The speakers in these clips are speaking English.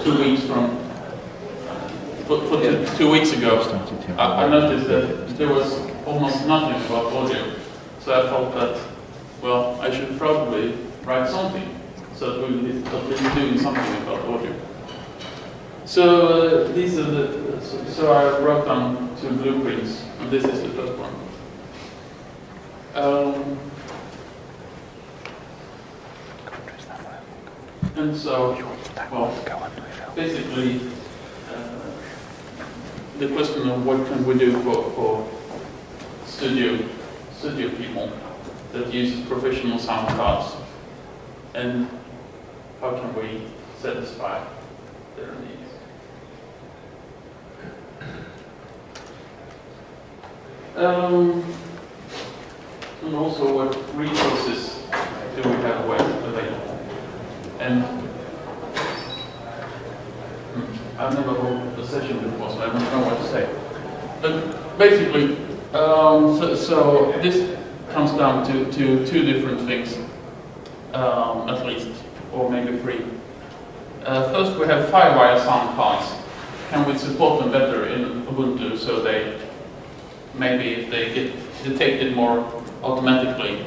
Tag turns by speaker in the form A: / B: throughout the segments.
A: 2 weeks from, for 2 weeks ago, I noticed that there was almost nothing about audio. So I thought that, well, I should probably write something so that we'll be doing something about audio. So these are the, so I wrote down 2 blueprints, and this is the first one. And so, well, basically, the question of what can we do for studio people that use professional sound cards, and how can we satisfy their needs? And also, what resources do we have available? And I've never held a session before, so I don't know what to say. But basically, so this comes down to 2 different things, at least, or maybe 3. First, we have Firewire sound cards. Can we support them better in Ubuntu so they, maybe if they get detected more automatically,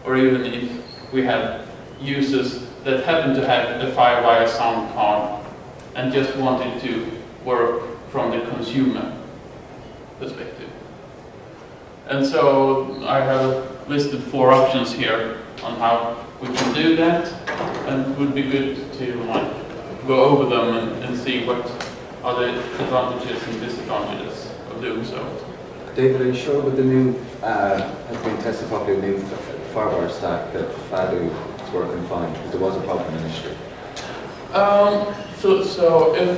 A: or even if we have users that happen to have a Firewire sound card and just wanted to work from the consumer perspective. And so I have listed 4 options here on how we can do that, and it would be good to go over them and see what are the advantages and disadvantages of doing so.
B: David, are you sure with the new, has been tested properly, the new firewire stack that FADU is working fine? Because there was a problem initially.
A: So if...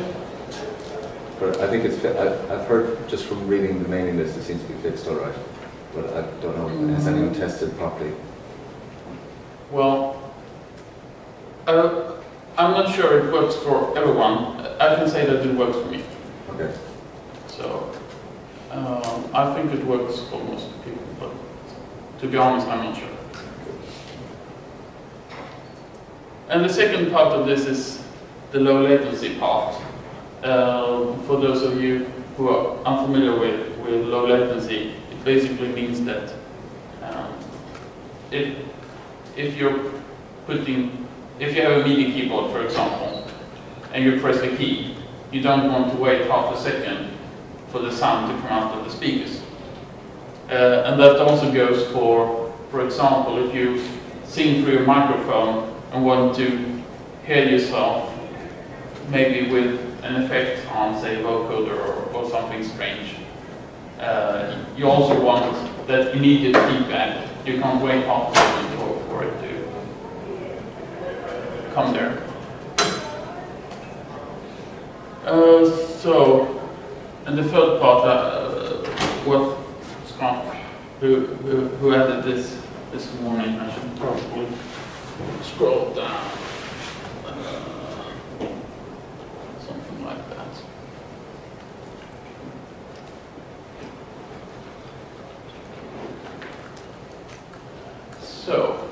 B: But I think it's, I've heard just from reading the mailing list, it seems to be fixed all right. But I don't know, has anyone tested properly?
A: Well, I'm not sure it works for everyone. I can say that it works for me.
B: Okay.
A: So, I think it works for most people, but to be honest, I'm not sure. And the second part of this is the low latency part. For those of you who are unfamiliar with low latency, it basically means that if you have a MIDI keyboard, for example, and you press the key, you don't want to wait half a second for the sound to come out of the speakers. And that also goes for example, if you sing through your microphone and want to hear yourself, maybe with an effect on, say, vocoder or something strange. You also want that immediate feedback. You can't wait half a second for it to come there. And the third part, what Scott, who added this morning, I should probably scroll down. Something like that. So,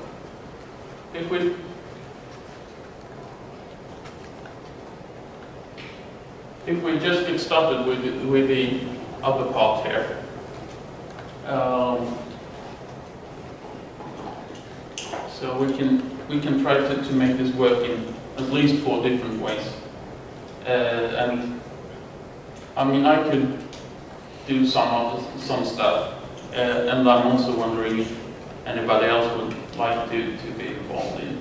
A: if we just get started with the upper part here, so we can try to make this work in at least 4 different ways. And I mean, I could do some stuff, and I'm also wondering if anybody else would like to be involved in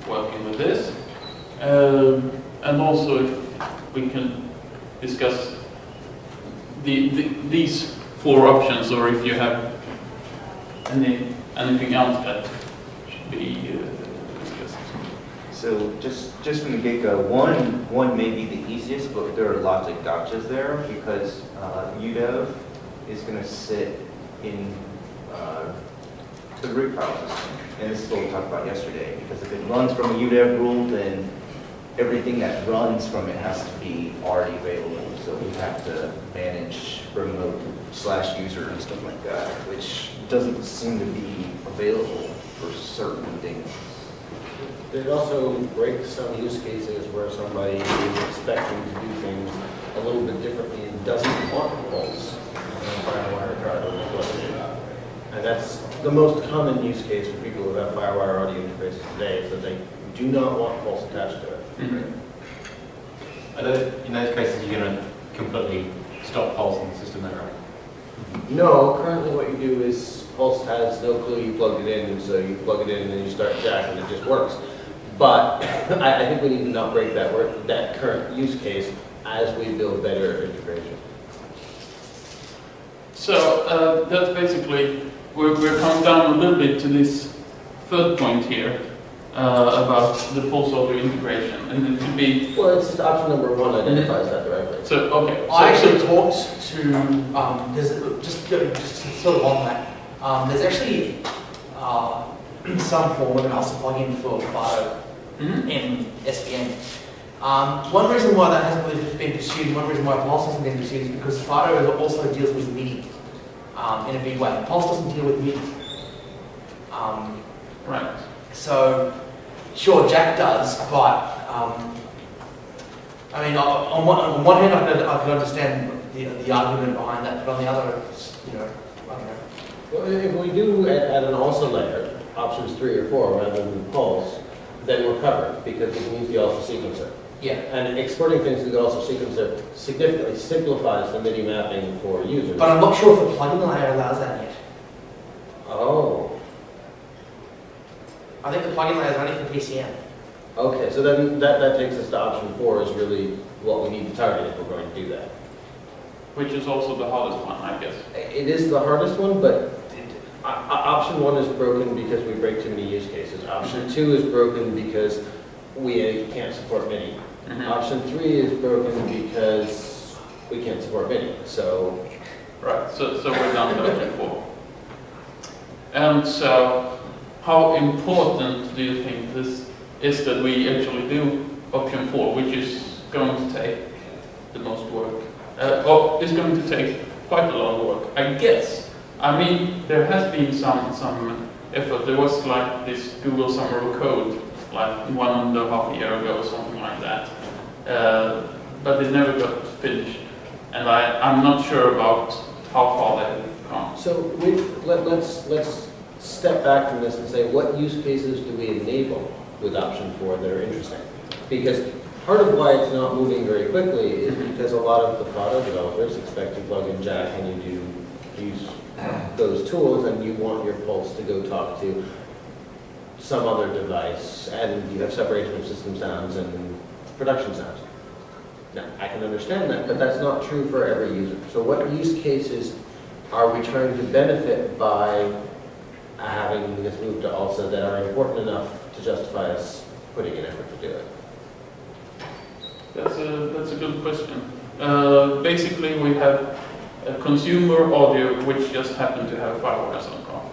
A: working with this, and also if we can discuss these 4 options, or if you have anything else that should be discussed.
C: So just from the get-go, one may be the easiest, but there are lots of gotchas there because UDEV is going to sit in the root file system, and this is what we talked about yesterday. Because if it runs from a UDEV rule, then everything that runs from it has to be already available. So we have to manage remote /user and stuff like that, which doesn't seem to be available for certain things.
D: It also breaks some use cases where somebody is expecting to do things a little bit differently and doesn't want pulse on a FireWire card or whatever. And that's the most common use case for people who have FireWire audio interfaces today, is that they do not want pulse attached to it.
E: Mm-hmm. In those cases, you're going to completely stop pulse in the system then, right?
D: No, currently what you do is Pulse has no clue you plugged it in, and so you plug it in and then you start Jack and it just works. But I think we need to not break that current use case as we build better integration.
A: So that's basically, we're coming down a little bit to this third point here about the pulse audio integration, and it could be.
D: Well, it's just option number one identifies that directly.
A: So okay,
F: I actually talked to there's just sort of on that. There's actually some form of an ALSA plugin for FIDO in SVN. One reason why that hasn't really been pursued, one reason why Pulse hasn't been pursued, is because FIDO also deals with MIDI in a big way. Pulse doesn't deal with MIDI.
A: right.
F: So, sure, Jack does, but I mean, on one hand, I can understand the argument behind that, but on the other, I don't know.
D: Well, if we do at an ALSA layer, options 3 or 4 rather than Pulse, then we're covered because it means the ALSA sequencer.
F: Yeah.
D: And exporting things to the ALSA sequencer significantly simplifies the MIDI mapping for users.
F: But I'm not sure if the plugin layer allows that yet.
D: Oh.
F: I think the plugin layer is only for PCM.
D: Okay, so then that takes us to option 4 is really what we need to target if we're going to do that.
A: Which is also the hardest one, I guess.
D: It is the hardest one, but option 1 is broken because we break too many use cases. Option 2 is broken because we can't support MIDI. Option 3 is broken because we can't support MIDI. So,
A: right. So we're down to option 4. And so, how important do you think this is that we actually do option 4, which is going to take the most work? It's going to take quite a lot of work, I guess. I mean, there has been some effort. There was like this Google Summer of Code, like 1.5 years ago or something like that. But it never got finished. And I'm not sure about how far that have come.
D: So let's step back from this and say, what use cases do we enable with option 4 that are interesting? Because part of why it's not moving very quickly is because a lot of the product developers expect to plug in Jack and you do use those tools and you want your Pulse to go talk to some other device and you have separation of system sounds and production sounds. Now, I can understand that, but that's not true for every user. So what use cases are we trying to benefit by having this move to ALSA that are important enough to justify us putting in effort to do it?
A: That's a good question. Basically, we have a consumer audio which just happened to have FireWire on top.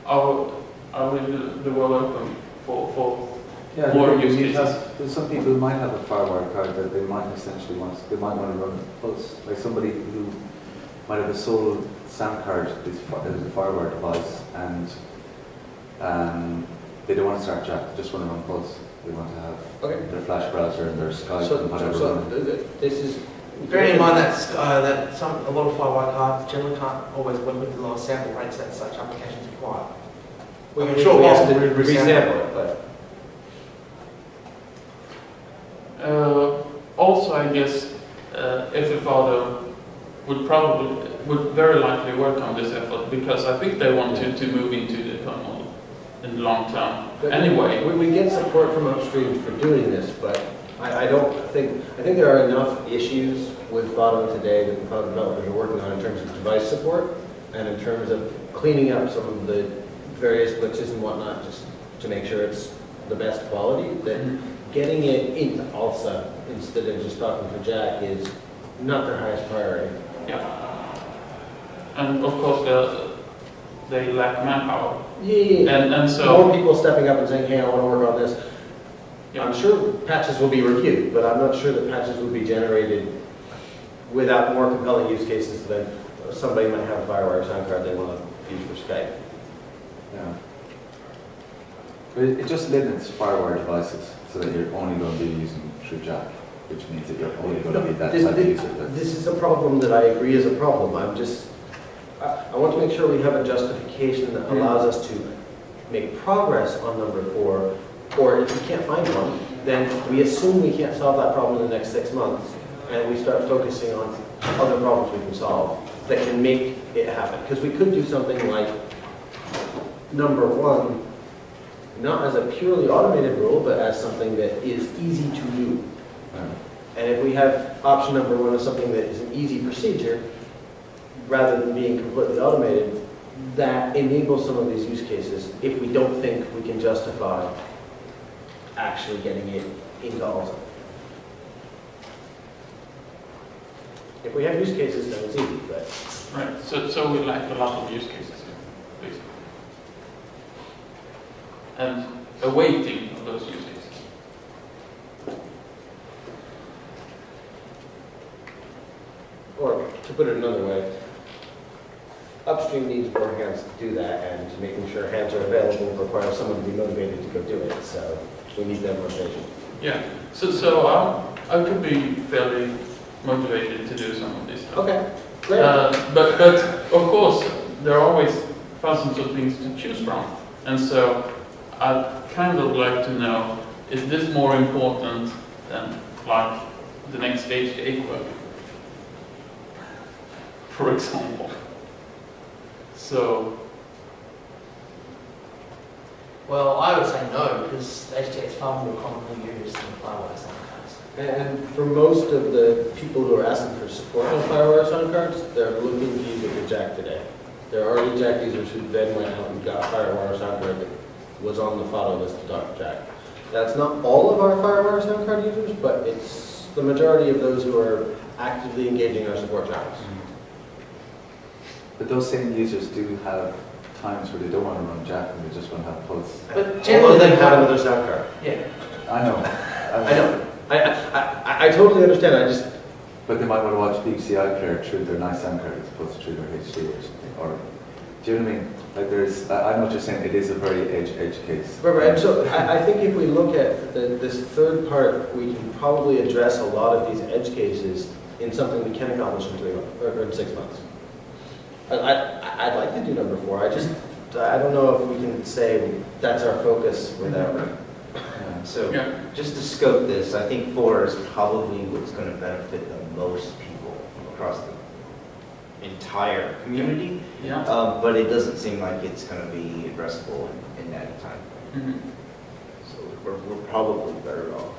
A: I will develop them for more use cases.
B: Some people might have a FireWire card that they might essentially want to run Pulse. Like somebody who might have a sole sound card that is a FireWire device and they don't want to start Jack, they just want to run Pulse. They want to have their Flash browser and their Skype and whatever.
D: So this is
F: bearing in mind that a lot of FireWire cards generally can't always work with the lower sample rates that such applications require.
D: I'm sure we have to resample it, but
A: also, I guess FFauto would very likely work on this effort because I think they want to move into the kernel in the long term. But anyway,
D: we get support from upstream for doing this, but I think there are enough issues with FAUTO today that the FAUTO developers are working on in terms of device support and in terms of cleaning up some of the various glitches and whatnot, just to make sure it's the best quality. That getting it into ALSA instead of just talking to Jack is not their highest priority.
A: Yeah, and of course they lack manpower.
D: Yeah.
A: And so
D: more people stepping up and saying, "Hey, I want to work on this." Yeah. I'm sure patches will be reviewed, but I'm not sure that patches will be generated without more compelling use cases than somebody might have a FireWire sound card they want to use for Skype.
B: Yeah. But it just limits firewire devices so that you're only going to be using through jack, which means that you're only going to be that type of user.
D: This is a problem that I agree is a problem. I want to make sure we have a justification that allows us to make progress on number 4, or if we can't find one, then we assume we can't solve that problem in the next 6 months, and we start focusing on other problems we can solve that can make it happen. Because we could do something like number 1, not as a purely automated rule, but as something that is easy to do. And if we have option number 1 as something that is an easy procedure, rather than being completely automated, that enables some of these use cases if we don't think we can justify actually getting it into also. If we have use cases, then it's easy, but...
A: Right, so we lack a lot of use cases here, basically. And a weighting of those use cases.
D: Or, to put it another way, upstream needs more hands to do that, and making sure hands are available requires someone to be motivated to go do it, so we need that motivation.
A: Yeah, so I could be fairly motivated to do some of this stuff.
D: Okay, great.
A: But of course, there are always thousands of things to choose from. And so I'd kind of like to know, is this more important than like the next stage work, for example? So,
F: Well, I would say no, because HDA is far more commonly used than FireWire sound cards.
D: And for most of the people who are asking for support on FireWire sound cards, they're looking to use it with Jack today. There are already Jack users who then went out and got FireWire sound card that was on the FOTO list to talk to Jack. That's not all of our FireWire sound card users, but it's the majority of those who are actively engaging our support channels.
B: But those same users do have times where they don't want to run jack and they just want to have pulse.
F: But
D: All
F: generally
D: of them
F: they
D: have
F: have
D: another sound card.
F: Yeah.
B: I know.
D: I totally understand.
B: But they might want to watch BBC iPlayer through their nice sound card as opposed to through their HD or something. Or, do you know what I mean? Like I know what you're saying, it is a very edge case.
D: Right. So I think if we look at this third part, we can probably address a lot of these edge cases in something we can accomplish in 3 months, or in 6 months. I'd like to do number 4. I don't know if we can say that's our focus without.
C: So just to scope this, I think 4 is probably what's going to benefit the most people across the entire community.
A: yeah.
C: But it doesn't seem like it's going to be addressable in that time.
A: Mhm.
C: So we're probably better off.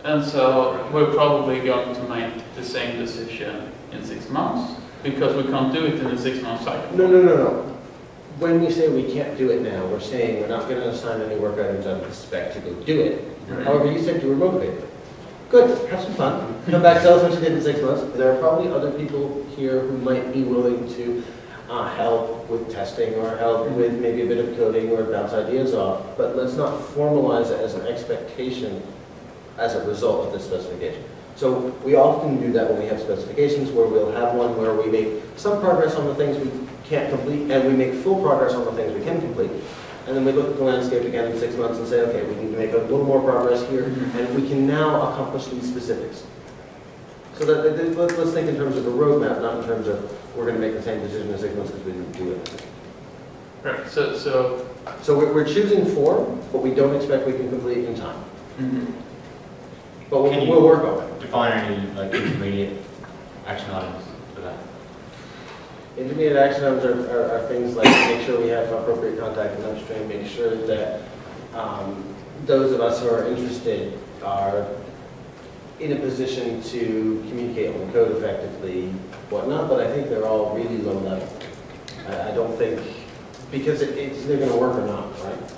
A: And so we're probably going to make the same decision in 6 months, because we can't do it in a 6-month cycle.
D: No. When we say we can't do it now, we're saying we're not going to assign any work items on the spec to go do it.
A: Right.
D: However, you said you were motivated. Good, have some fun. Come back, tell us what you did in 6 months. There are probably other people here who might be willing to help with testing or help with maybe a bit of coding or bounce ideas off, but let's not formalize it as an expectation as a result of this specification. So we often do that when we have specifications, where we'll have one where we make some progress on the things we can't complete, and we make full progress on the things we can complete. And then we look at the landscape again in 6 months and say, okay, we need to make a little more progress here, and we can now accomplish these specifics. So let's think in terms of a roadmap, not in terms of we're going to make the same decision in 6 months because we didn't do it.
A: Right. So
D: we're choosing 4, but we don't expect we can complete in time.
A: mhm.
D: But
E: Can you
D: we'll work on it.
E: define any like intermediate action items for that?
D: Intermediate action items are things like make sure we have appropriate contact in upstream, make sure that those of us who are interested are in a position to communicate on the code effectively, whatnot, but I think they're all really low level. I don't think, because it's either going to work or not, right?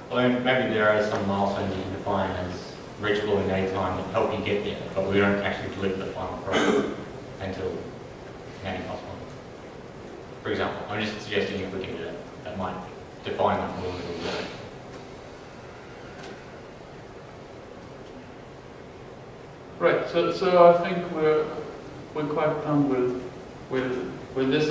E: I mean, maybe there are some milestones you can define as reachable in any time to help you get there, but we don't actually deliver the final product until any possible. For example, I'm just suggesting if we can do that, that might define that a little bit.
A: Right. So I think we're quite done with this.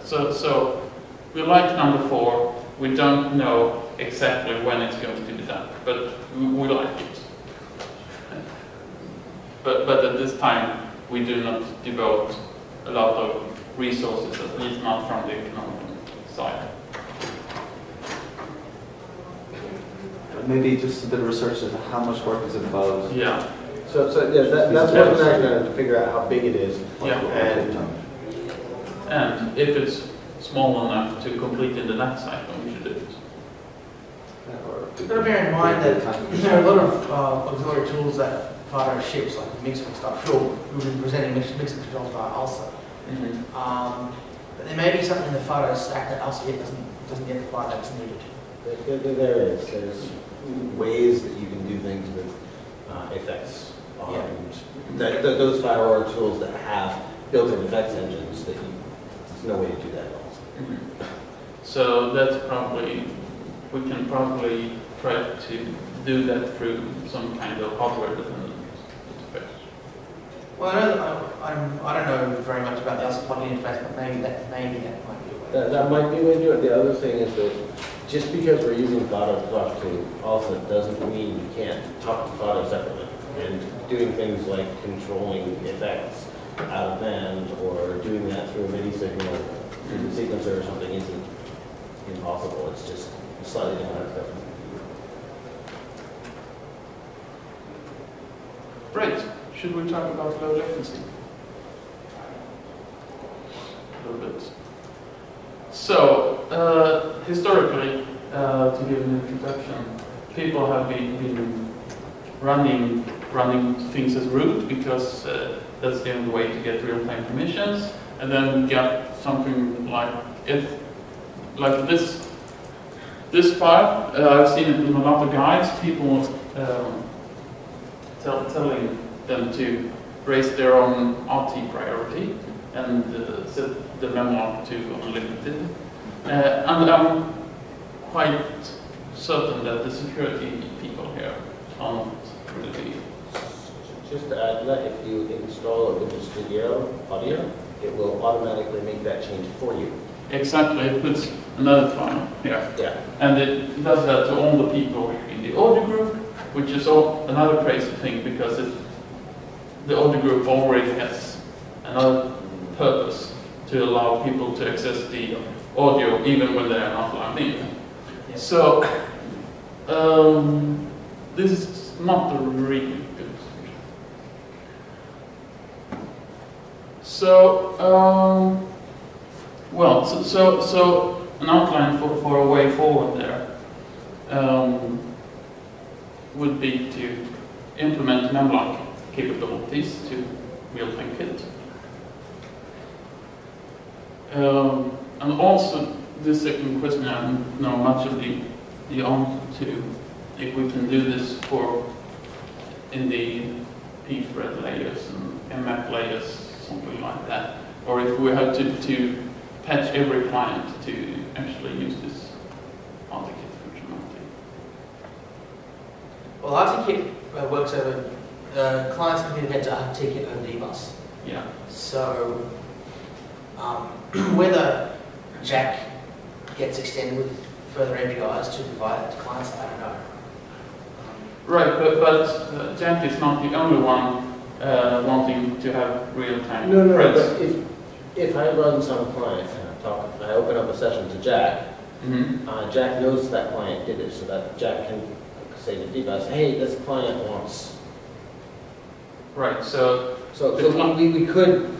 A: So we like number 4. we don't know exactly when it's going to be done, but we like it. But at this time, we do not devote a lot of resources, at least not from the economic side.
B: Maybe just a bit of research into how much work is involved.
A: Yeah.
D: So yeah, that's one thing I'm going to figure out how big it is.
A: Yeah. And if it's small enough to complete in the next cycle, we should do it.
F: You've got to bear in mind that there are a lot of auxiliary tools that FADO ships, like the mixing stuff. Sure, we've been presenting mixing controls by ALSA. But there may be something in the FADO stack that ALSA doesn't get the FADO that's needed.
D: There is. There's ways that you can do things with effects. Those firewall tools that have built-in effects engines, there's no way to do that also.
A: So that's probably, we can probably try to do that through some kind of hardware-dependent interface.
F: Well, I don't know very much about the ALSA plugin interface, but maybe that might be a way.
D: That might be a way to do it. The other thing is that just because we're using FADO to talk to ALSA doesn't mean you can't talk to FADO separately. And doing things like controlling effects out of band or doing that through a MIDI signal through the sequencer or something isn't impossible. It's just slightly different stuff.
A: Right. Should we talk about low latency? A little bit. So, historically, to give an introduction, people have been running things as root because that's the only way to get real-time permissions. And then we got something like this file. I've seen it in a lot of guides. People telling them to raise their own RT priority and set the memo to unlimited. And I'm quite certain that the security people here are not really.
D: Just to add to that, if you install Ubuntu Studio Audio, it will automatically make that change for you.
A: Exactly, it puts another file here.
D: Yeah.
A: And it does that to all the people in the audio group, which is another crazy thing because the audio group already has another purpose to allow people to access the audio even when they are not logged in.
F: Yeah.
A: So, this is not a really good solution. So, so an outline for a way forward there would be to implement memlock capabilities to real-time kit. And also, the second question I don't know much of the answer to, if we can do this in the pthread layers and MAC layers, something like that, or if we have to patch every client to actually use this RTKit functionality.
F: Well, RTKit works over clients can be to RTKit over dbus.
A: Yeah.
F: So whether Jack gets extended with further APIs to provide it to clients, I don't know.
A: Right, but Jack is not the only one wanting to have real-time
D: No,
A: threads.
D: but if I run some client and I open up a session to Jack, Jack knows that client did it, so that Jack can say to dbus, hey, this client wants.
A: Right, so
D: we could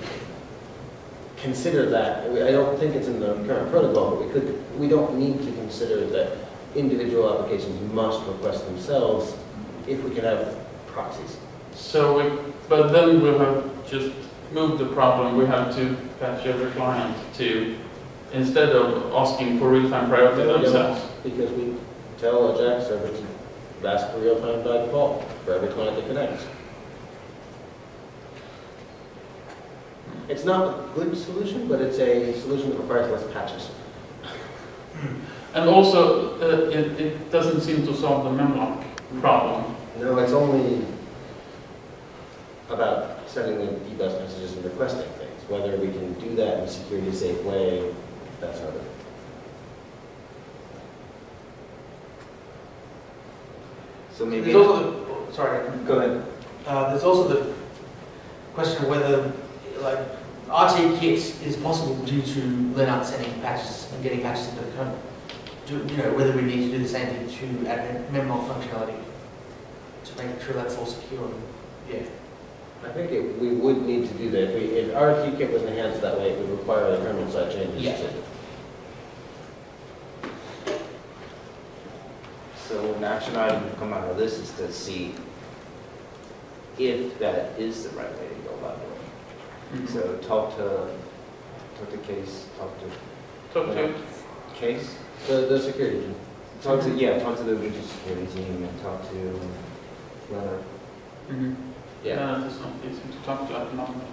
D: consider that. I don't think it's in the current protocol, but we don't need to consider that individual applications must request themselves if we can have proxies.
A: But then we'll have just moved the problem. We have to patch every client to, instead of asking for real-time priority themselves.
D: Because we tell a Jack server to ask for real-time by default for every client that connects. It's not a good solution, but it's a solution that requires less patches.
A: And also, it doesn't seem to solve the memlock problem.
D: No, it's only about sending the dbus messages and requesting things. Whether we can do that in a security-safe way, that's another.
C: So maybe.
F: There's also the, sorry.
C: Go ahead.
F: There's also the question of whether, like, RT kit is possible due to Linux sending patches and getting patches into the kernel. Whether we need to do the same thing to add memlock functionality to make sure that's all secure. Yeah.
D: I think we would need to do that. If RT-Kit was enhanced that way, it would require the kernel side changes.
F: Yeah.
C: So an action item to come out of this is to see if that is the right way to go about it. So talk to Case, talk to Case.
D: The security team.
C: Talk to the Ubuntu security team and talk to Leonard.
D: Yeah.
A: That's not easy to talk to at the moment.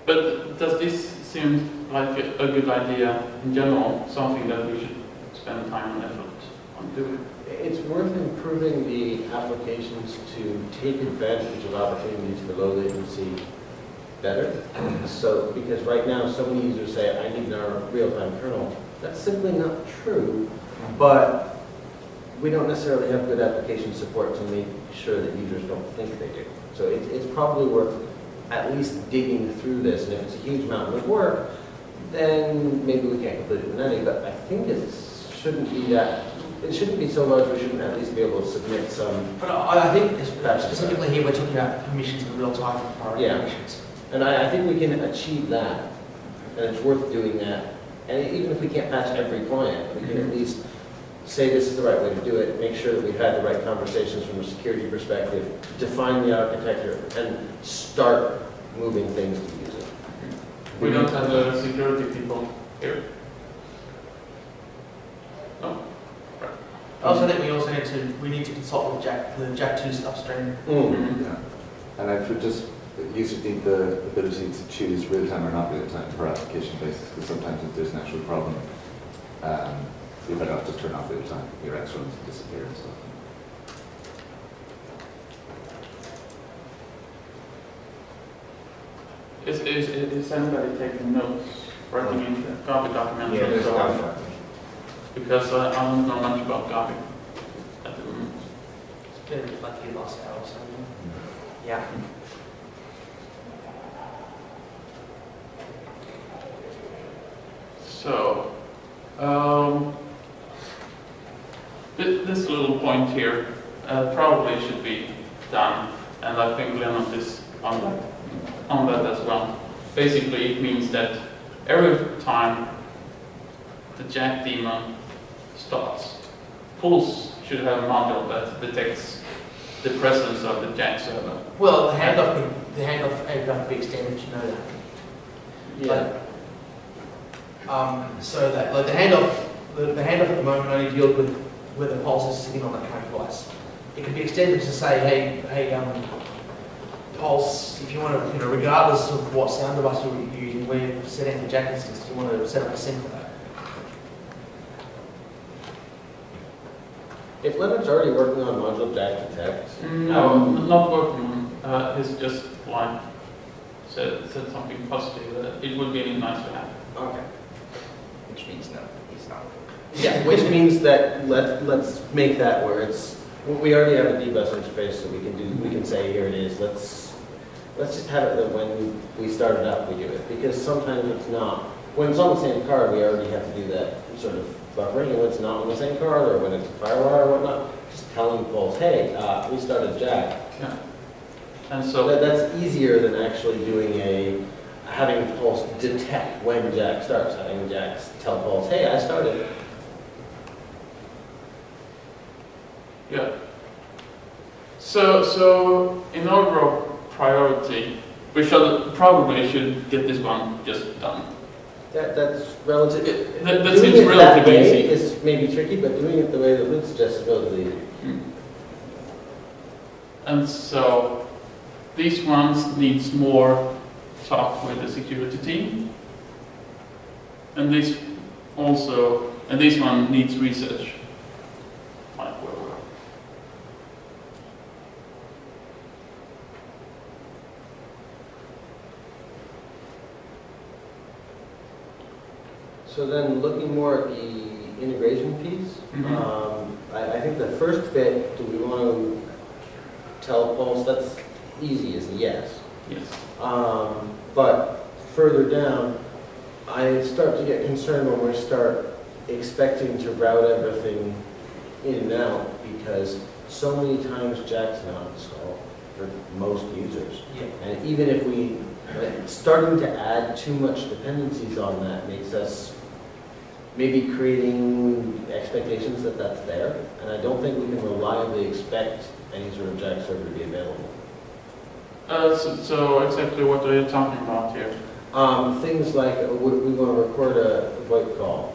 A: But does this seem like a good idea in general? Something that we should spend time and effort on doing?
D: It's worth improving the applications to take advantage of opportunities for low latency better. So, because right now, so many users say, I need our real-time kernel. That's simply not true, but we don't necessarily have good application support to make sure that users don't think they do. So it's probably worth at least digging through this, and if it's a huge mountain of work, then maybe we can't complete it in any, but I think it shouldn't be so large we shouldn't at least be able to submit some.
F: But I think specifically here we're talking about permissions in real time and priority permissions.
D: And I think we can achieve that, and it's worth doing that. And even if we can't patch every client, we can at least say this is the right way to do it, make sure that we've had the right conversations from a security perspective, define the architecture, and start moving things to use it.
A: We don't have the security people here. No? Right.
F: I also think we need to consult with the Jack 2's upstream.
B: Yeah. And I would just, users need the ability to choose real-time or not real-time per application basis, because sometimes if there's an actual problem, you might have to turn off real-time, your X runs disappear and stuff.
A: Is anybody taking notes, writing in the Gabi document?
C: Yeah, there's not.
A: Because I don't know much about Gabi at the moment.
F: It's been like the last hour or so. Yeah.
A: So, this little point here probably should be done, and I think Leonard is on that as well. Basically, it means that every time the Jack daemon starts, Pulse should have a module that detects the presence of the Jack server.
F: Well, the handoff API can be extended to know that.
D: Yeah.
F: So that like the handoff at the moment only deals with where the pulse is sitting on that current device. It can be extended to say, hey, pulse, if you want to, regardless of what sound device you're using, where you're setting the Jack instance, you want to set up a sync for that.
D: If Leonard's already working on module Jack detect,
A: No, not working on. He's just like said something positive. It would be nice to have.
D: okay.
C: Which means no, he's not.
D: Yeah, which means that let's make that where it's, we already have a dbus interface, so we can say here it is. Let's just have it that when we start it up we do it, because sometimes it's not. When it's on the same card, we already have to do that sort of buffering, and when it's not on the same card or when it's a firewire or whatnot, just telling Pulse, hey, we started Jack.
A: Yeah. And so
D: That's easier than actually doing having Pulse detect when Jack starts, having Jack tell Pulse, hey, I started.
A: yeah. So in order of priority, we probably should get this one just done.
D: That's relative.
A: That
D: Doing
A: seems
D: it that
A: relatively
D: way
A: easy.
D: is maybe tricky, but doing it the way that Luke suggests is relatively easy.
A: And so these ones needs more talk with the security team, and this one needs research. Like where we're at.
D: So then looking more at the integration piece.
A: Mm-hmm.
D: I think the first bit, do we want to tell Pulse? That's easy as a yes.
A: Yes.
D: But further down, I start to get concerned when we start expecting to route everything in and out, because so many times Jack's not installed for most users.
F: Yeah.
D: And even if we, starting to add too much dependencies on that makes us maybe creating expectations that that's there. And I don't think we can reliably expect any sort of Jack server to be available.
A: So exactly what are you talking about here?
D: Things like we want to record a VoIP call.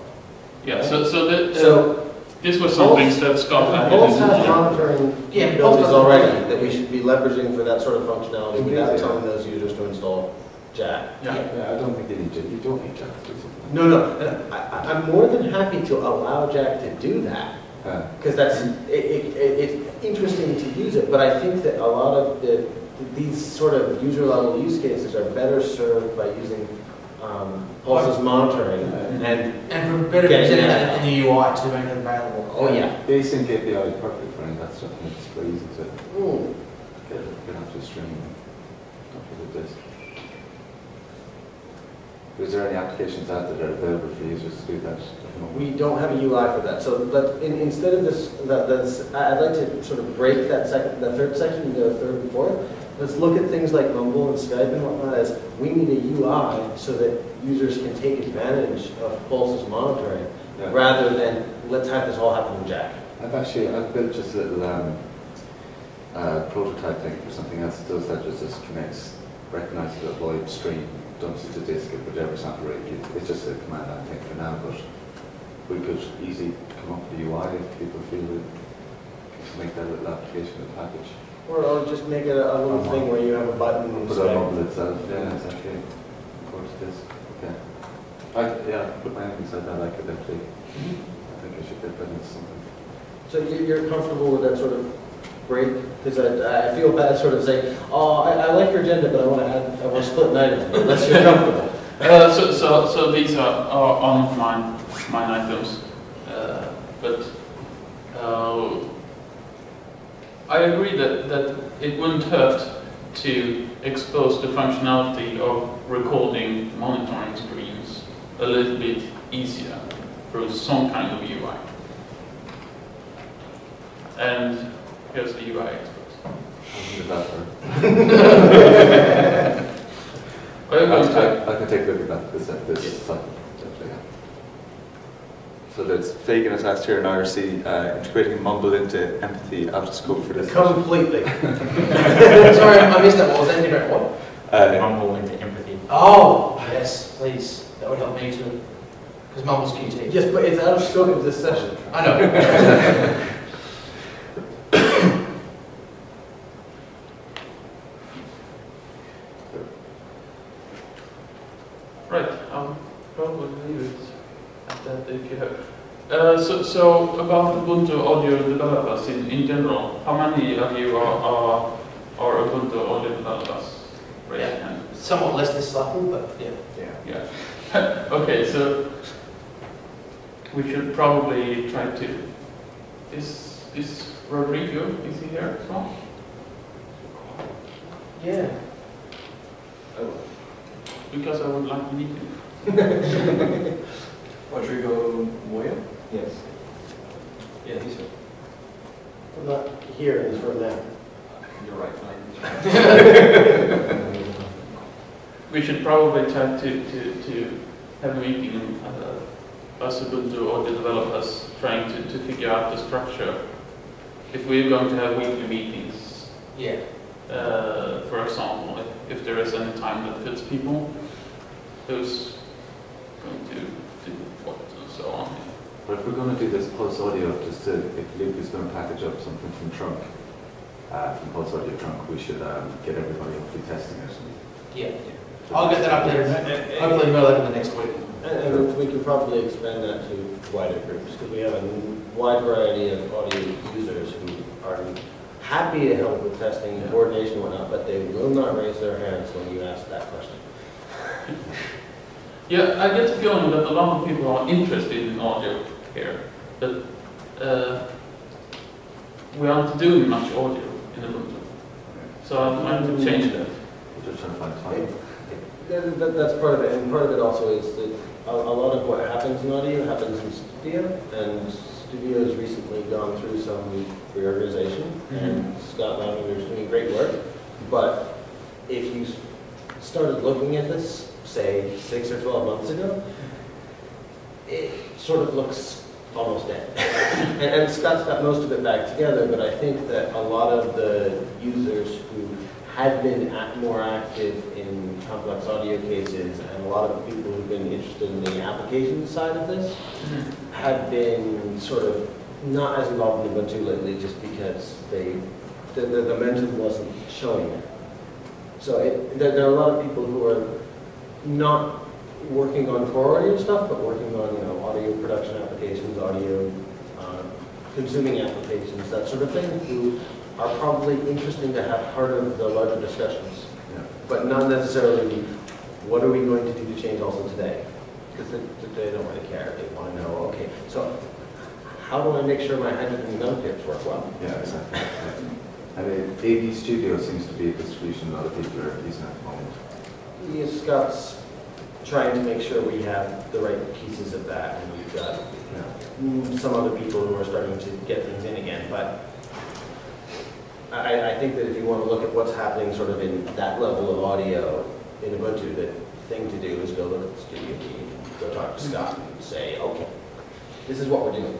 A: Yeah,
D: right?
A: so this was something that Scott had
D: Pulse has
A: been
D: monitoring
F: Yeah,
D: capabilities
F: Pulse
D: already that we should be leveraging for that sort of functionality without
B: Yeah.
D: telling those users to install Jack.
A: Yeah.
B: Yeah, I don't think you need Jack. You don't need Jack to do something.
D: No. I'm more than happy to allow Jack to do that, because that's it's interesting to use it. But I think that a lot of these sort of user level use cases are better served by using Pulse's monitoring and
F: And for better
D: Getting
F: presented
D: that.
F: in the UI to make it available.
D: oh yeah.
B: The async API is perfect for any of that stuff, and it's very easy to
D: Mm.
B: get onto a stream and dump it with this. Is there any applications out there that are available for users to do that at the moment?
D: We don't have a UI for that. So, but instead of this, I'd like to sort of break that third section into a third and fourth. Let's look at things like Mumble and Skype and whatnot as we need a UI so that users can take advantage of Pulse's monitoring,
B: Yeah.
D: rather than let's have this all happen in Jack.
B: I've built just a little prototype thing for something else that does that. Just connects, recognizes a VoIP stream, dumps it to disk at whichever sample rate. It's just a command line thing for now, but we could easily come up with a UI if people feel we can make that little application a package.
D: Or just make it a little thing where you have a button and
B: Put it on
D: Skype.
B: Mumble itself, yeah, exactly. Go to disk, okay. I put my hand inside that, I could actually, I think I should get that into something.
D: So you're comfortable with that sort of break? Because I feel bad sort of saying, oh, I like your agenda, but I want to split an item, unless you're comfortable.
A: So these are on mine items, but I agree that it wouldn't hurt to expose the functionality of recording monitoring screens a little bit easier through some kind of UI. And here's the UI expert.
B: I can take a look at that, this
A: Yes.
B: cycle. Definitely, yeah. So that's Fagan has asked here in IRC, integrating Mumble into empathy out of scope for this.
D: Completely.
F: Sorry, I missed that. What was that? Different what?
E: Mumble into empathy.
F: Oh, yes, please. That would help me too. Because Mumble's QT.
D: Yes, but it's out of scope of this session.
F: I know.
A: Right, I'll probably leave it at that if you have. So about Ubuntu audio developers in general, how many of you are Ubuntu audio developers? Raise your hand.
F: Somewhat less this cycle, but yeah.
A: Yeah. Okay, so we should probably try to. Is Rodrigo, is he here as well?
F: Yeah.
A: Because I would like to meet him.
G: Rodrigo Moya?
C: Yes.
G: Yeah, he's here.
D: I'm not here in this room now.
G: You're right.
A: We should probably try to have a meeting, us Ubuntu audio developers, trying to figure out the structure. If we're going to have weekly meetings,
F: Yeah.
A: for example, if there is any time that fits people, who's going to do what and so on.
B: But if we're going to do this Pulse Audio, just to, if Luke is going to package up something from Trunk, from Pulse Audio Trunk, we should get everybody hopefully testing it.
F: Yeah. I'll get that updated. Hopefully, no later than next week.
D: And we can probably expand that to wider groups, because we have a wide variety of audio users who are happy to help with testing, coordination and whatnot, but they will not raise their hands when you ask that question.
A: Yeah, I get the feeling that a lot of people are interested in audio, here, but we aren't doing much audio in Ubuntu. So I'd like to change that.
B: We're just trying to find time.
D: That's part of it, and part of it also is that a lot of what happens in audio happens in Studio, and Studio has recently gone through some reorganization, and Scott Lavender is doing great work. But if you started looking at this, say 6 or 12 months ago, it sort of looks almost dead. and Scott's got most of it back together, but I think that a lot of the users who had been more active in complex audio cases, and a lot of people who've been interested in the application side of this, have been sort of not as involved in Ubuntu lately, just because the momentum wasn't showing it. So there are a lot of people who are not working on core audio stuff, but working on audio production applications, audio consuming applications, that sort of thing, who are probably interesting to have part of the larger discussions, but not necessarily what are we going to do to change also today, because they don't really care. They want to know, okay, so how do I make sure my hydrogen gun tips work well?
B: Yeah, exactly. I mean, AV Studio seems to be a distribution a lot of people are using at the moment.
D: Yes, Scott's trying to make sure we have the right pieces of that, and we've got some other people who are starting to get things in again, but I think that if you want to look at what's happening sort of in that level of audio in Ubuntu, the thing to do is go look at the studio team, go talk to Scott and say, okay, this is what we're doing.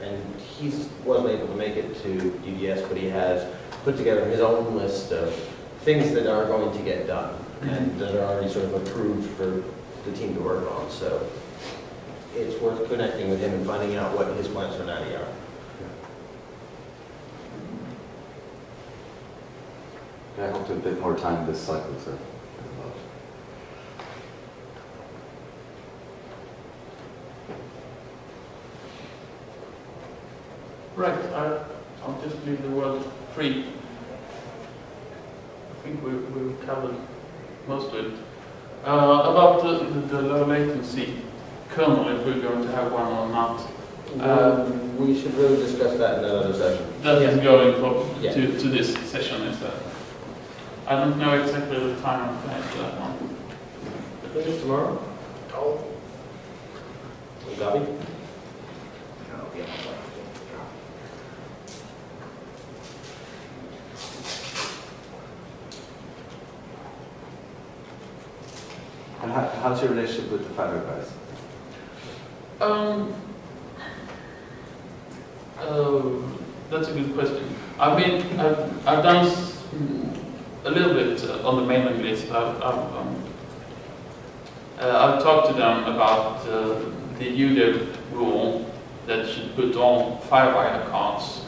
D: And he wasn't able to make it to UDS, but he has put together his own list of things that are going to get done and that are already sort of approved for the team to work on. So it's worth connecting with him and finding out what his plans for Natty are.
B: I hope to have a bit more time this cycle, so.
A: Right, I'll just leave the word free. I think we've covered most of it. About the low latency kernel, if we're going to have one or not.
D: We should really discuss that in another session.
A: That is going to this session, is that? I don't know exactly the time of that for that one.
D: I think it's tomorrow. Oh. Gabi?
B: And how's your relationship with the Fido guys?
A: That's a good question. I mean, I've done a little bit on the mailing list. I've talked to them about the UDS rule that should put all Firewire cards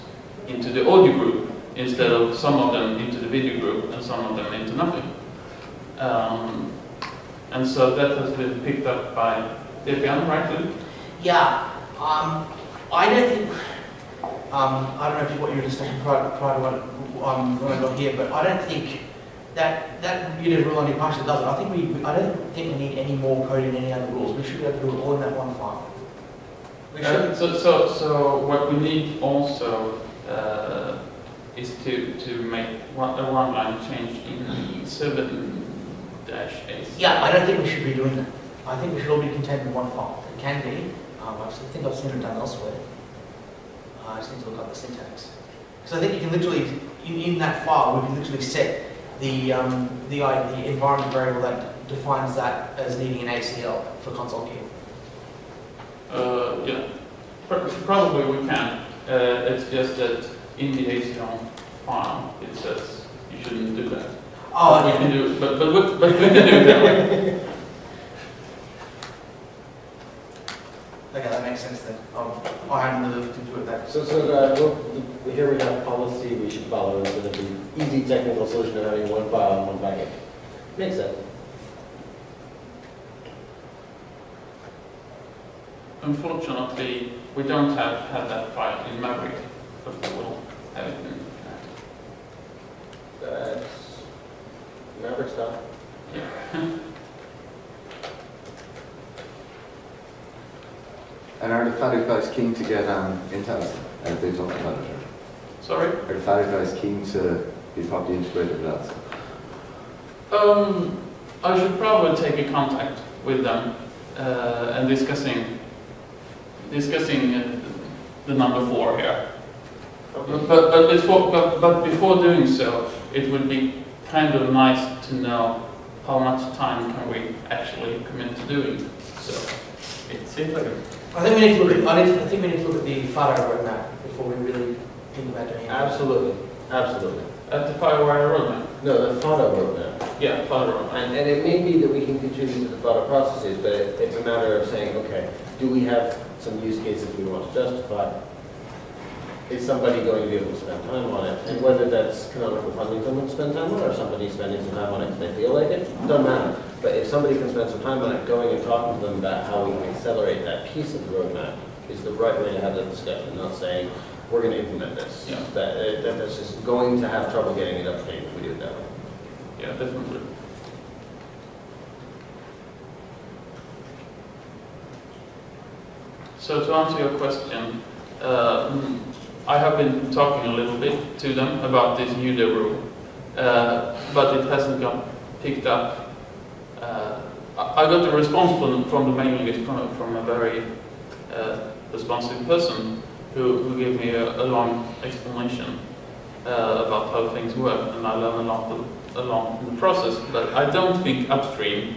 A: into the audio group instead of some of them into the video group and some of them into nothing. And so that has been picked up by Debian, right, Luke?
F: Yeah. I don't think. I don't know if what you were discussing prior to when I got here, but I don't think that UDS rule only partially does it. I don't think we need any more code in any other rules. We should be able to do it all in that one file. We should.
A: So what we need also is to make a one-line change in the 7-8.
F: Yeah, I don't think we should be doing that. I think we should all be contained in one file. It can be. I think I've seen it done elsewhere. I just need to look up the syntax. Because I think you can literally, in that file, we can literally set the environment variable that defines that as needing an ACL for console key.
A: Yeah, probably we can. It's just that in the ACL file it says you shouldn't do that.
F: Oh,
A: we
F: yeah.
A: can do, but we can do it that way.
F: Okay, that makes sense then. I hadn't really looked into it that.
D: So here we have policy we should follow instead of the easy technical solution of having one file and one package. Makes sense.
A: Unfortunately, we don't have that file in Maverick, but we will have it in
D: That's Maverick stuff.
A: yeah.
B: And are the FADUC guys keen to get Intel? They talked about it.
A: Sorry?
B: Are the FADUC guys keen to be properly integrated with us?
A: I should probably take a contact with them and discussing the number 4 here.
D: Okay.
A: But before doing so, it would be kind of nice to know how much time can we actually commit to doing. So
E: It seems like a
F: I think we need to look at, I think we need to look at the FADO roadmap before we really think about doing it.
D: Absolutely, absolutely.
A: at the Firewire roadmap.
D: No, the FADO roadmap.
A: Yeah, Firewire roadmap.
D: And it may be that we can contribute to the FADO processes, but it's a matter of saying, okay, do we have some use cases we want to justify? Is somebody going to be able to spend time on it? And whether that's canonical funding someone to spend time on, or somebody spending some time on it because they feel like it, doesn't matter. But if somebody can spend some time on it, going and talking to them about how we can accelerate that piece of the roadmap is the right way to have that discussion, not saying, we're going to implement this.
A: Yeah.
D: That's just going to have trouble getting it up to date if we do it that way.
A: Yeah, definitely. So to answer your question, I have been talking a little bit to them about this UDE rule, but it hasn't got picked up. I got a response from the mailing list from a very responsive person who gave me a long explanation about how things work, and I learned a lot along the process. But I don't think upstream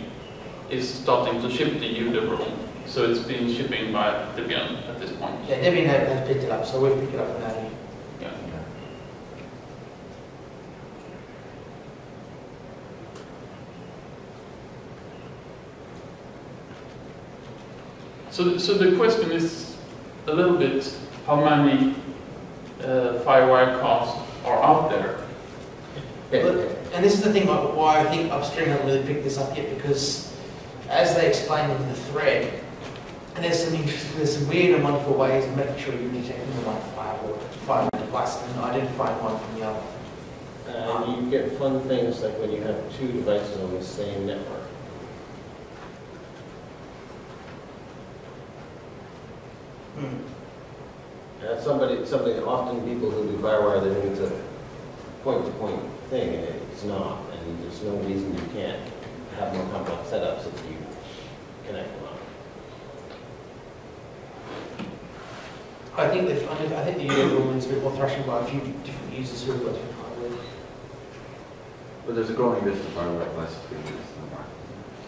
A: is starting to ship the UDE rule, so it's been shipping by Debian at this point.
F: Yeah, Debian has picked it up, so we'll pick it up now.
A: Yeah. So the question is a little bit how many Firewire cards are out there.
F: And this is the thing why I think upstream haven't really picked this up yet, because as they explain in the thread, and there's some weird and wonderful ways of making sure you're detecting the one firewall device and identifying one from the other.
D: And you get fun things like when you have two devices on the same network. That's something that often people who do Firewire, they think it's a point-to-point thing, and it's not. And there's no reason you can't have more complex setups if you connect them up.
F: I think the UDE rule needs to be more thrashing by a few different users who have got different hardware.
B: But there's a growing list of hardware devices being used in the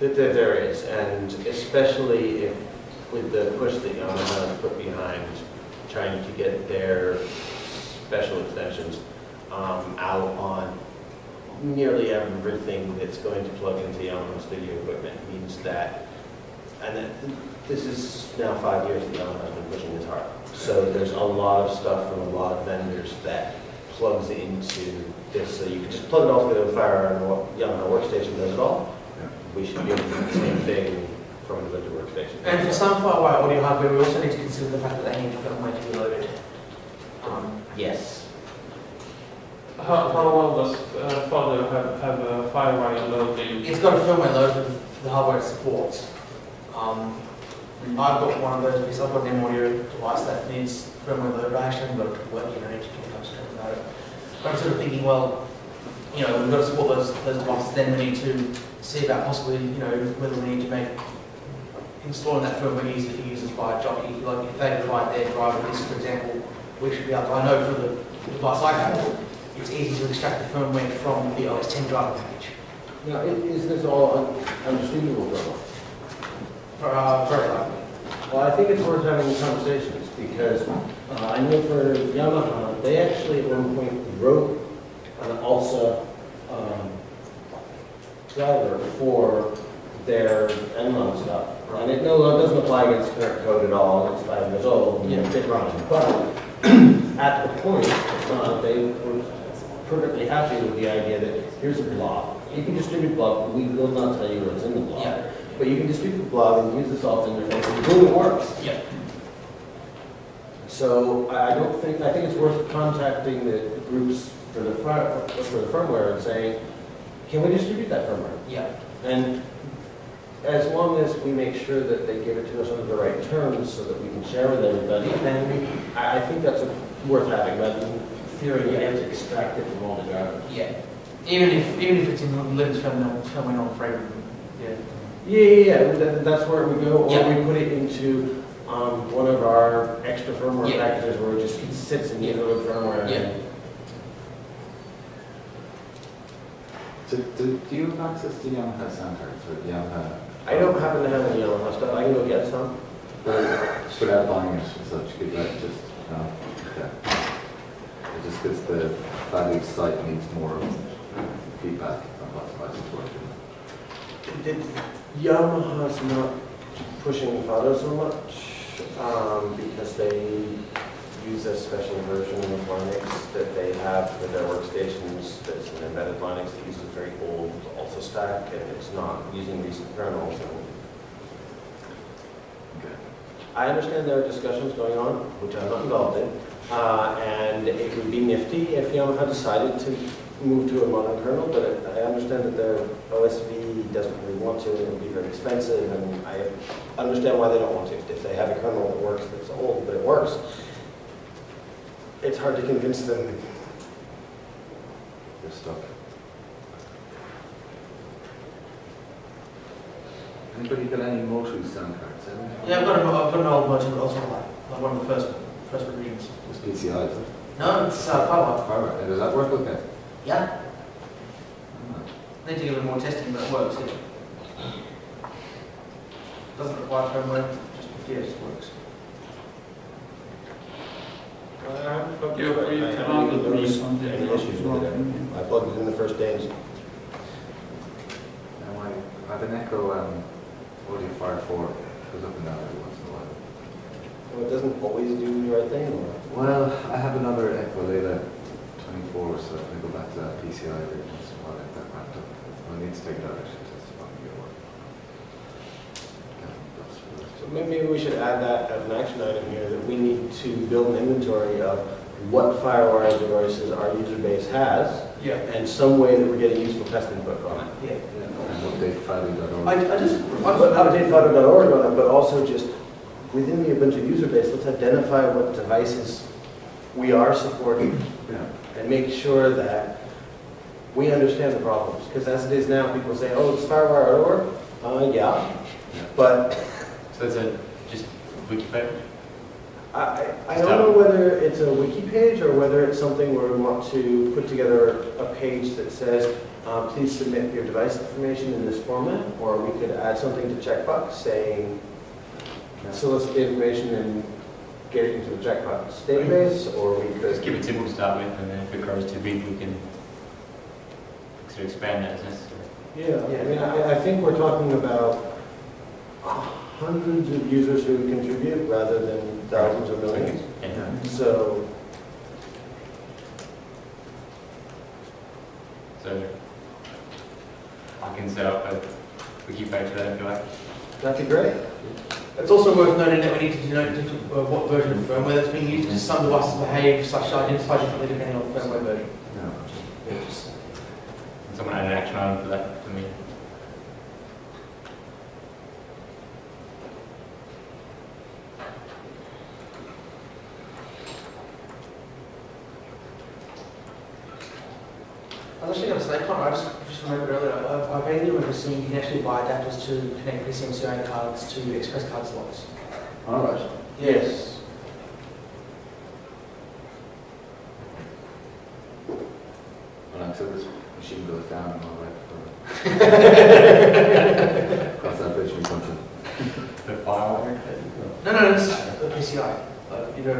B: market.
D: There is, and especially if with the push that Yamaha has put behind trying to get their special extensions out on nearly everything that's going to plug into Yamaha studio equipment means that, and this is now 5 years that Yamaha has been pushing this hard. So there's a lot of stuff from a lot of vendors that plugs into this. So you can just plug it all together with Firewire and Yamaha Workstation does it all.
B: Yeah.
D: We should be able to do the same thing from an Ubuntu workstation.
F: And for some Firewire audio hardware, we also need to consider the fact that they need firmware to be loaded.
D: Yes.
A: How well does Father have a Firewire loading?
F: It's got a firmware load for the hardware it supports. I've got one of those because I've got an M-Audio device that needs firmware load, but I actually haven't got it to work yet. I need to talk about it. But I'm sort of thinking, well, you know, we've got to support those devices, then we need to see about possibly, you know, whether we need to make installing that firmware easy for users via Jockey. Like if they provide their driver disk, for example, we should be able to, I know for the device I have, it's easy to extract the firmware from the OS 10 driver package.
D: Now, is this all understandable for them?
F: Very likely.
D: Well, I think it's worth having conversations because I know for Yamaha, they actually at one point wrote an ALSA driver for their Enron stuff. And it doesn't apply against current code at all. It's 5 years old, and it's running. But at the point, they were perfectly happy with the idea that here's a blob. You can distribute blob. We will not tell you what's in the blob.
F: Yeah.
D: But you can distribute the blob and use the salt interface, and boom, it works.
F: Yeah.
D: So I think it's worth contacting the groups for the firmware and saying, can we distribute that firmware?
F: Yeah.
D: And as long as we make sure that they give it to us under the right terms so that we can share with everybody, then I think that's worth having, rather than fearing you have to extract it from all the garbage.
F: Yeah. Even if it's in Linux terminal frame. Yeah.
D: Yeah, that's where we go, or
F: Yeah.
D: we put it into one of our extra firmware
F: Yeah.
D: packages where it just sits in the other firmware.
F: Yeah.
B: So do you have access to Yamaha sound cards or Yamaha?
D: I don't happen to have any Yamaha stuff. I can go get some.
B: Without buying it as such, could that just, no? Okay. It just because the value site needs more feedback on what devices working.
D: Yamaha's not pushing Fado so much because they use a special version of Linux that they have for their workstations that's an embedded Linux that uses very old also stack, and it's not using recent kernels.
B: Okay.
D: I understand there are discussions going on, which I'm not involved in, and it would be nifty if Yamaha decided to move to a modern kernel, but I understand that their OSV doesn't really want to, and it would be very expensive, and I understand why they don't want to. If they have a kernel that works that's old, but it works, it's hard to convince them.
B: They're stuck. Anybody got any Motu sound cards?
F: Yeah, I've got an old Motu Ultralight, like one of the first revisions.
B: It's PCI, is it?
F: No, it's Firewire.
B: Alright, and does that work okay?
F: Yeah.
B: Oh.
F: Need to give it more testing, but it works. Yeah. Doesn't require firmware, it just works.
A: You're free to handle the
D: Any
A: something.
D: issues with it. I plugged it in the first day.
B: Now I have an Echo Audio Fire 4. Goes up and down every once in a while.
D: So it doesn't always do the right thing, or?
B: Well, I have another Echo Layla 24, so I go back to that PCI every once in a while, like that ramped up. I need to take it out actually, just to fucking get work.
D: So maybe we should add that as an action item here, that we need to build an inventory of what FireWire devices our user base has,
F: Yeah.
D: and some way that we're getting useful test input on it.
F: Yeah.
B: And update Fido.org.
F: I just
D: Update Fido.org on it, but also just within the Ubuntu user base, let's identify what devices we are supporting
B: Yeah.
D: and make sure that we understand the problems. Because as it is now, people say, oh, it's FireWire.org. Yeah. But
E: So it's a just wiki page?
D: I don't know whether it's a wiki page or whether it's something where we want to put together a page that says, please submit your device information in this format, or we could add something to Checkbox saying, solicit the information and get it into the Checkbox database, or we
E: Just
D: could...
E: keep it simple to start with, and then if it grows too big, we can sort of expand that as necessary.
D: Yeah, I mean, I think we're talking about hundreds of users who contribute rather than thousands or millions.
E: Yeah.
D: So,
E: So I can set up a wiki page for that if you like.
D: that'd be great.
F: It's also worth noting that we need to denote what version of firmware that's being used, because some devices behave such identify differently depending on the firmware version.
B: Yeah.
E: And someone add an action item for that for me.
F: I was actually going to say, Connor, I just remembered earlier, I vaguely remember seeing you can actually buy adapters to connect PCMCI cards to express card slots.
B: All right.
D: Yes.
B: Well, until this machine goes down, I'm all right for cross that bridge when we come to it.
E: The file.
F: No, it's the PCI. You know,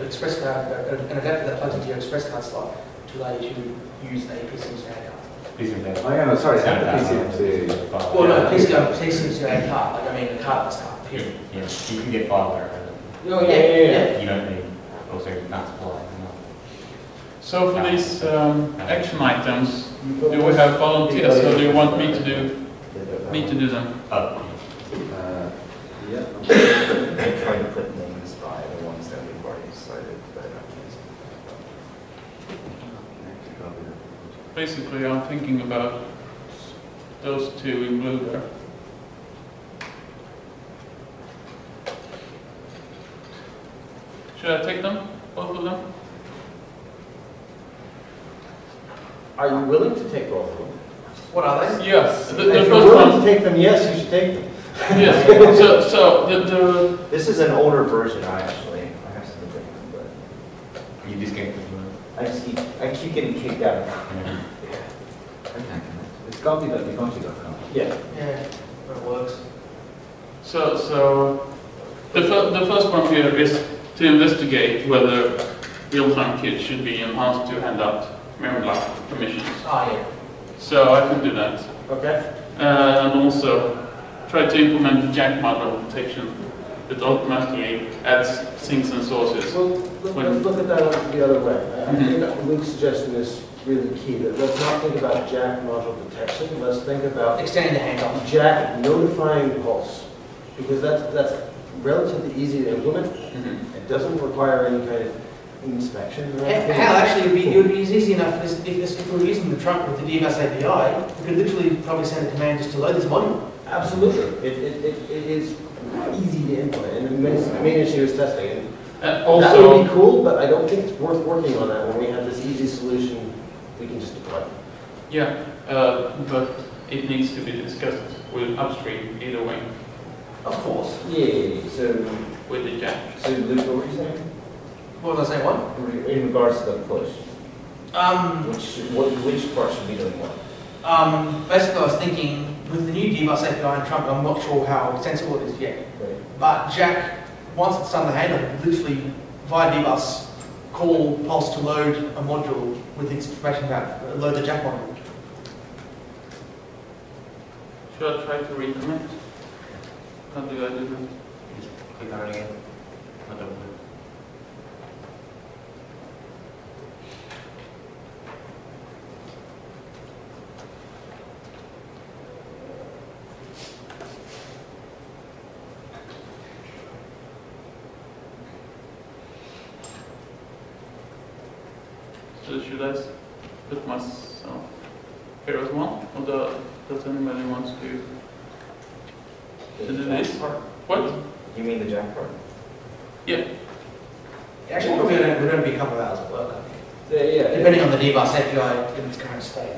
F: express card, an adapter that plugs into your express card slot to allow you to use a PCMCI card.
B: Oh yeah, no, sorry, I had the PCMC.
F: Well, no, PCMCI card, like I mean a cardless card, period.
E: Yeah, you can get firewire.
D: Oh, yeah.
E: You don't need also not supply.
A: So for these action items, do we have volunteers, or do you want me to do them?
E: Oh,
B: Yeah.
C: I'm trying to put names by the ones that we've already cited, but
A: Basically, I'm thinking about those two in blue there. Should I take them? Both of them?
D: Are you willing to take both of them?
F: What are they?
A: Yes. The
D: If you're
A: first
D: willing
A: one.
D: to take them, yes, you should take them.
A: Yes. So the
C: This is an older version, I have some things, but
E: You disconnected them.
C: I keep getting kicked out.
B: It's copy.defunction.com.
D: Yeah.
F: Yeah, that works.
A: So the first one here is to investigate whether real-time kits should be enhanced to hand out memory lock permissions.
F: Oh, yeah.
A: So I can do that.
D: Okay.
A: And also try to implement the jack model protection that automatically adds sinks and sources.
D: Well, let's look at that the other way. I think that Luke's suggestion is really key. That let's not think about jack module detection. Let's think about
F: Extending the handoff.
D: jack notifying pulse, because that's relatively easy to implement. It doesn't require any kind of inspection or anything.
F: Hell, actually, it would be easy enough if we were using the trunk with the DBus API, we could literally probably send a command just to load this module.
D: Absolutely. It is easy to implement, and the main issue is testing. And that
A: Also,
D: would be cool, but I don't think it's worth working on that when we have this easy solution we can just deploy.
A: yeah, but it needs to be discussed with upstream either way
F: Of course.
D: Yeah, so
A: with the jack.
C: Luke, what were you saying?
F: What was I saying, what?
C: In regards to the push,
F: Um,
C: which part should be doing what?
F: Basically, I was thinking with the new DBus API and trunk, I'm not sure how extensible it is yet.
C: Right.
F: But Jack, once it's done the handoff, literally via DBus, call Pulse to load a module with information about load the Jack module.
A: Should I try to reconnect? How do I do that?
E: Just click on it again. Not double click.
A: So should I put myself here as well? Or does anybody want to do this? What?
C: You mean the jack part?
A: Yeah.
F: Actually, probably we're going to be a couple of hours of work, I think.
D: yeah,
F: Depending on the DBus API in its current state.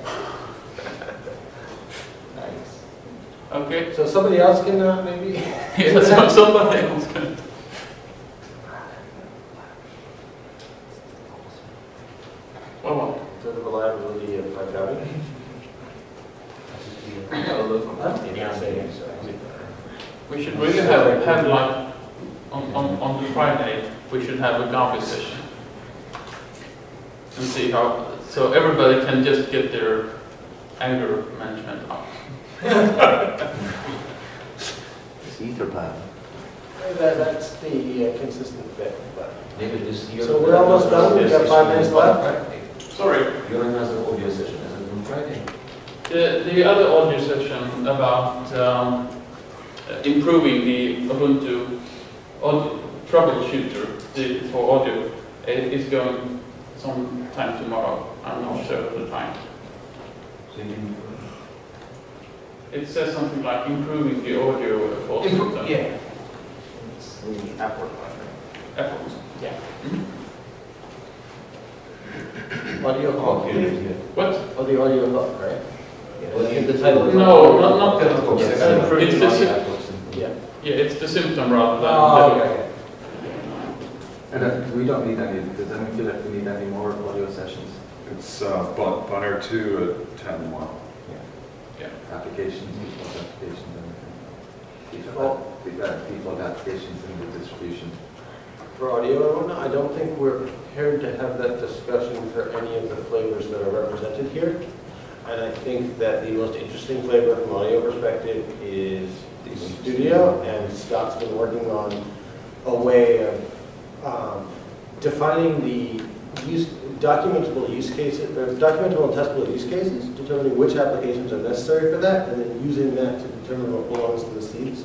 D: nice.
A: Okay.
D: So somebody else can maybe.
A: Yeah, so somebody else can. Well,
D: To the reliability of routing.
A: we should really have like on the Friday we should have a garbage session and see how so everybody can just get their anger management out.
B: It's Etherpad.
D: That's the consistent bit. But.
G: Maybe this.
D: So we're almost done. We've got 5 minutes left.
A: Sorry.
G: Your has an audio session, is it on Friday?
A: The other audio session about improving the Ubuntu audio troubleshooter for audio is going sometime tomorrow. I'm not sure of the time.
G: So you can.
A: It says something like improving the audio for system.
F: Yeah.
C: It's the app work one, right?
A: Efforts.
F: Yeah.
D: Audio hook.
A: What?
D: Oh, the audio hook, right?
C: Yeah.
D: I think the title is.
A: No, not that.
D: Yes.
A: It's the
D: Yeah.
A: yeah, it's the symptom rather than.
D: Oh,
A: the-
D: okay.
B: And we don't need any, does anyone feel like we need any more audio sessions?
H: It's Bunner 2 at 10:1.
B: Applications, default applications, anything? Default applications in the distribution.
D: For audio and whatnot, I don't think we're prepared to have that discussion for any of the flavors that are represented here. And I think that the most interesting flavor from audio perspective is the studio, and Scott's been working on a way of defining the documentable use cases, or documentable and testable use cases, determining which applications are necessary for that, and then using that to determine what belongs to the seeds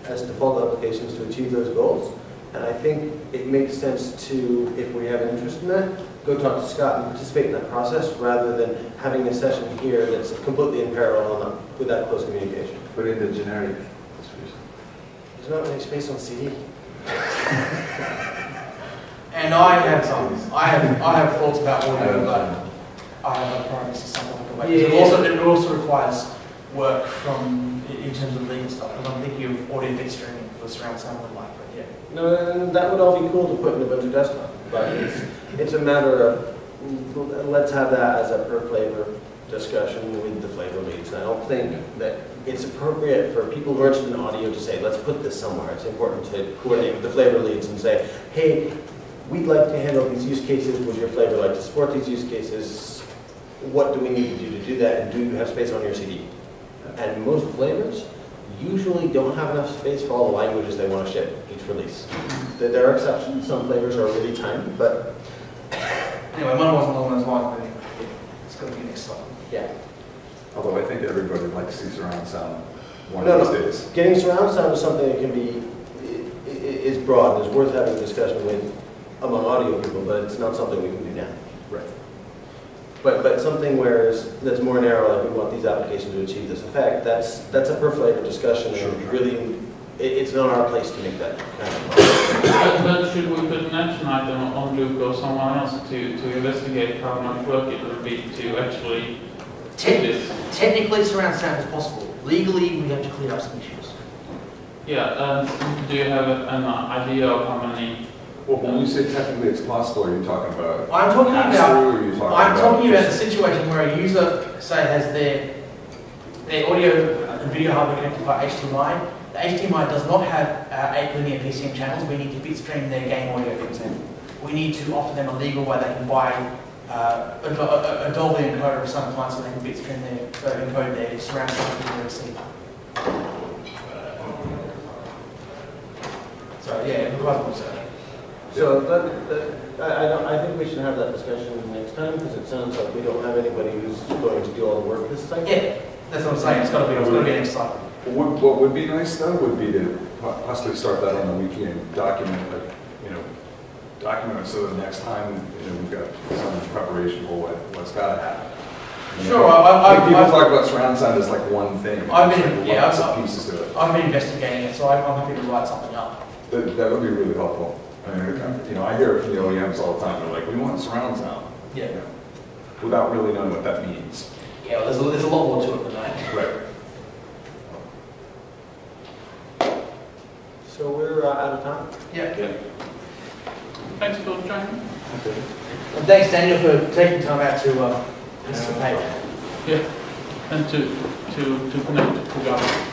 D: as default applications to achieve those goals. And I think it makes sense to, if we have an interest in that, go talk to Scott and participate in that process rather than having a session here that's completely in parallel and without close communication.
B: Put in the generic distribution.
D: There's not any space on CD.
F: And I have thoughts about audio, but I have a preference to something like that. It also requires work in terms of legal stuff. Because I'm thinking of audio bit streaming for surround sound and light. But yeah.
D: No, and that would all be cool to put in Ubuntu desktop, but it's a matter of let's have that as a per flavor discussion with the flavor leads. I don't think that it's appropriate for people who are interested in audio to say, let's put this somewhere. It's important to coordinate with the flavor leads and say, hey, we'd like to handle these use cases. Would your flavor like to support these use cases? What do we need to do that? And do you have space on your CD? And most flavors usually don't have enough space for all the languages they want to ship each release. There are exceptions. Some flavors are really tiny, but
F: anyway, mine wasn't along those lines, but it's going to be next slide.
D: yeah.
H: Although I think everybody likes to see surround sound one
D: No,
H: of
D: no.
H: these days.
D: Getting surround sound is something that can be, is broad, and is worth having a discussion with among audio people, but it's not something we can do now.
H: Right.
D: But something where that's more narrow, like we want these applications to achieve this effect, that's a per flavor discussion,
H: Sure.
D: and really, it's not our place to make that kind of
A: But should we put an action item on Luke or someone else to investigate how much work it would be to actually do this?
F: Technically, surround sound is possible. Legally, we have to clear up some issues.
A: Yeah, do you have an idea of how many?
H: Well, when you say technically it's possible, are you talking about
F: I'm talking
H: pass-through, or are you talking
F: I'm talking about the
H: just-
F: situation where a user, say, has their audio and video hardware connected by HDMI. The HDMI does not have 8 linear PCM channels. We need to bitstream their game audio, for example. We need to offer them a legal way they can buy a Dolby encoder of some kind so they can bitstream encode their surround sound with their receiver. So yeah, it requires more research.
D: So I think we should have that discussion next time, because it sounds like we don't have anybody who's going to do all the work this cycle.
F: Yeah, that's what I'm saying. It's got to be next cycle.
H: What would be nice though would be to possibly start that on the wiki and document, like, document it so that next time, we've got some preparation for what's got to happen.
F: Sure,
H: People talk about surround sound as like one thing.
F: I've
H: There's
F: been-
H: like
F: yeah,
H: lots of pieces to it.
F: I've been investigating it, so I'm happy to write something up.
H: That would be really helpful. I mean, I hear it from the OEMs all the time. They're like, we want surround sound.
F: Yeah.
H: Without really knowing what that means.
F: Yeah, well, there's a lot more to it than that.
H: Right.
D: So we're out of time.
F: Yeah.
A: Thanks for joining.
F: And thanks, Daniel, for taking time out to participate.
A: Yeah, and to connect together.